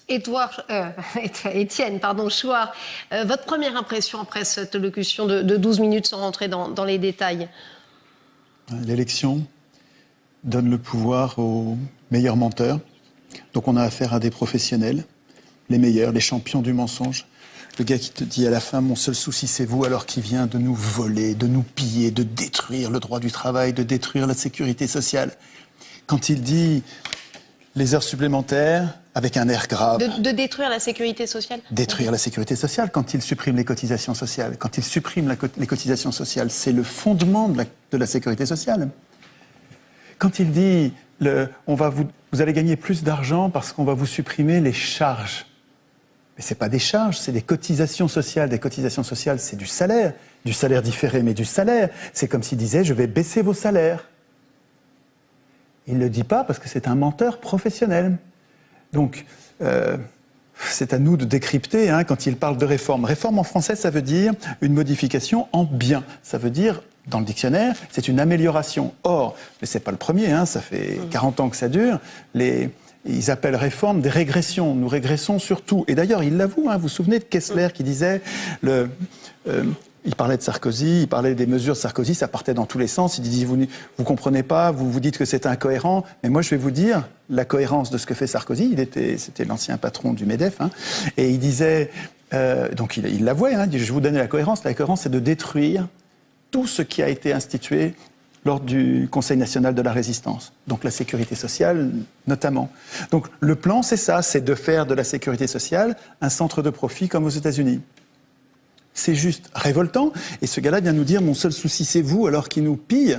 Étienne, pardon, Chouard, votre première impression après cette allocution de 12 minutes sans rentrer dans les détails? L'élection donne le pouvoir aux meilleurs menteurs. Donc on a affaire à des professionnels, les meilleurs, les champions du mensonge. Le gars qui te dit à la fin, mon seul souci c'est vous, alors qu'il vient de nous voler, de nous piller, de détruire le droit du travail, de détruire la sécurité sociale. Quand il dit les heures supplémentaires, avec un air grave. De détruire la sécurité sociale? Détruire la sécurité sociale, quand il supprime les cotisations sociales. Quand il supprime les cotisations sociales, c'est le fondement de la sécurité sociale. Quand il dit, vous allez gagner plus d'argent parce qu'on va vous supprimer les charges. Mais ce n'est pas des charges, c'est des cotisations sociales. Des cotisations sociales, c'est du salaire différé, mais du salaire. C'est comme s'il disait, je vais baisser vos salaires. Il ne le dit pas parce que c'est un menteur professionnel. Donc, c'est à nous de décrypter quand il parle de réforme. Réforme en français, ça veut dire une modification en bien. Ça veut dire, dans le dictionnaire, c'est une amélioration. Or, mais c'est pas le premier, ça fait 40 ans que ça dure, ils appellent réforme des régressions. Nous régressons sur tout. Et d'ailleurs, il l'avoue, vous vous souvenez de Kessler qui disait... il parlait de Sarkozy, il parlait des mesures de Sarkozy, ça partait dans tous les sens. Il disait, vous comprenez pas, vous dites que c'est incohérent. Mais moi, je vais vous dire la cohérence de ce que fait Sarkozy. C'était l'ancien patron du MEDEF. Et il disait, donc il l'avouait, il dit, je vais vous donner la cohérence. La cohérence, c'est de détruire tout ce qui a été institué lors du Conseil national de la résistance. Donc la sécurité sociale, notamment. Donc le plan, c'est ça, c'est de faire de la sécurité sociale un centre de profit comme aux États-Unis. C'est juste révoltant. Et ce gars-là vient nous dire, mon seul souci, c'est vous, alors qu'il nous pille.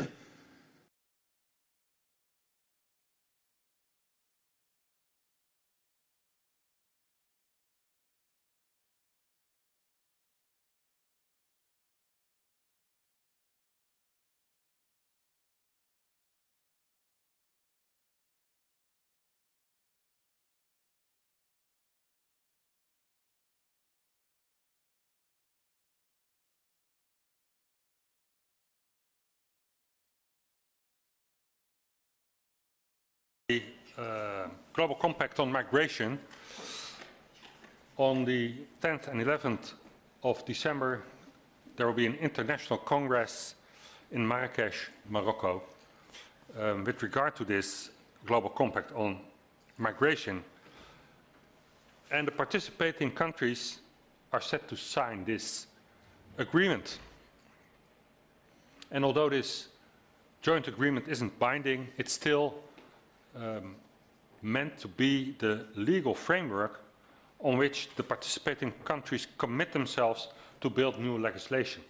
The Global Compact on Migration, on the 10th and 11th of December, there will be an international congress in Marrakesh, Morocco, with regard to this Global Compact on Migration. And the participating countries are set to sign this agreement. And although this joint agreement isn't binding, it's still meant to be the legal framework on which the participating countries commit themselves to build new legislation.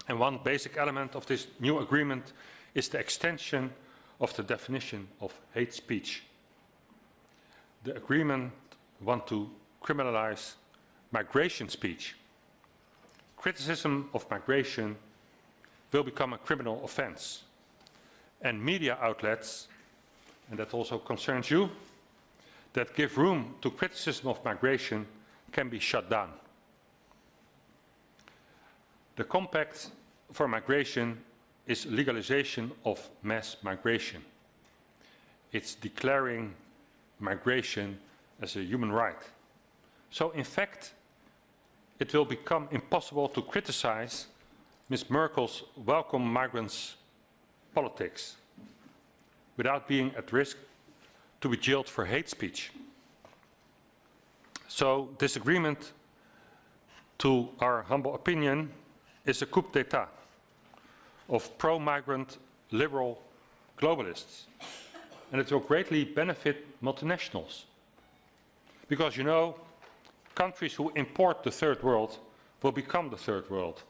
And one basic element of this new agreement is the extension of the definition of hate speech. The agreement wants to criminalize migration speech. Criticism of migration will become a criminal offense. And media outlets, and that also concerns you, that give room to criticism of migration can be shut down. The Compact for Migration is legalization of mass migration. It's declaring migration as a human right. So in fact, it will become impossible to criticize Ms. Merkel's welcome migrants politics without being at risk to be jailed for hate speech. So this agreement, to our humble opinion, is a coup d'etat of pro-migrant liberal globalists. And it will greatly benefit multinationals. Because, you know, countries who import the third world will become the third world.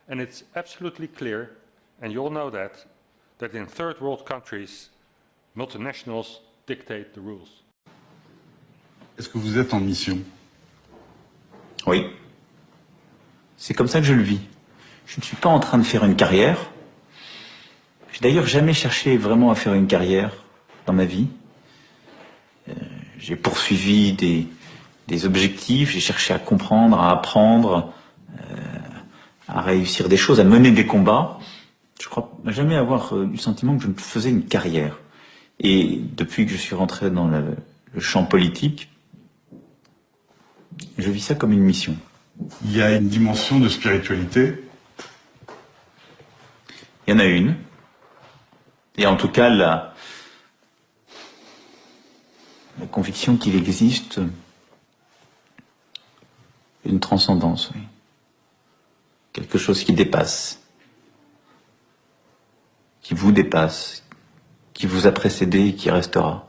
And it's absolutely clear, and you all know that in third world countries, multinationals dictate the rules. Est-ce que vous êtes en mission? Oui. C'est comme ça que je le vis. Je ne suis pas en train de faire une carrière. J'ai d'ailleurs jamais cherché vraiment à faire une carrière dans ma vie. J'ai poursuivi des objectifs, j'ai cherché à comprendre, à apprendre, à réussir des choses, à mener des combats. Je crois jamais avoir eu le sentiment que je me faisais une carrière. Et depuis que je suis rentré dans le champ politique, je vis ça comme une mission. Il y a une dimension de spiritualité. Il y en a une. Et en tout cas, la conviction qu'il existe une transcendance, oui. Quelque chose qui dépasse, qui vous dépasse, qui vous a précédé et qui restera.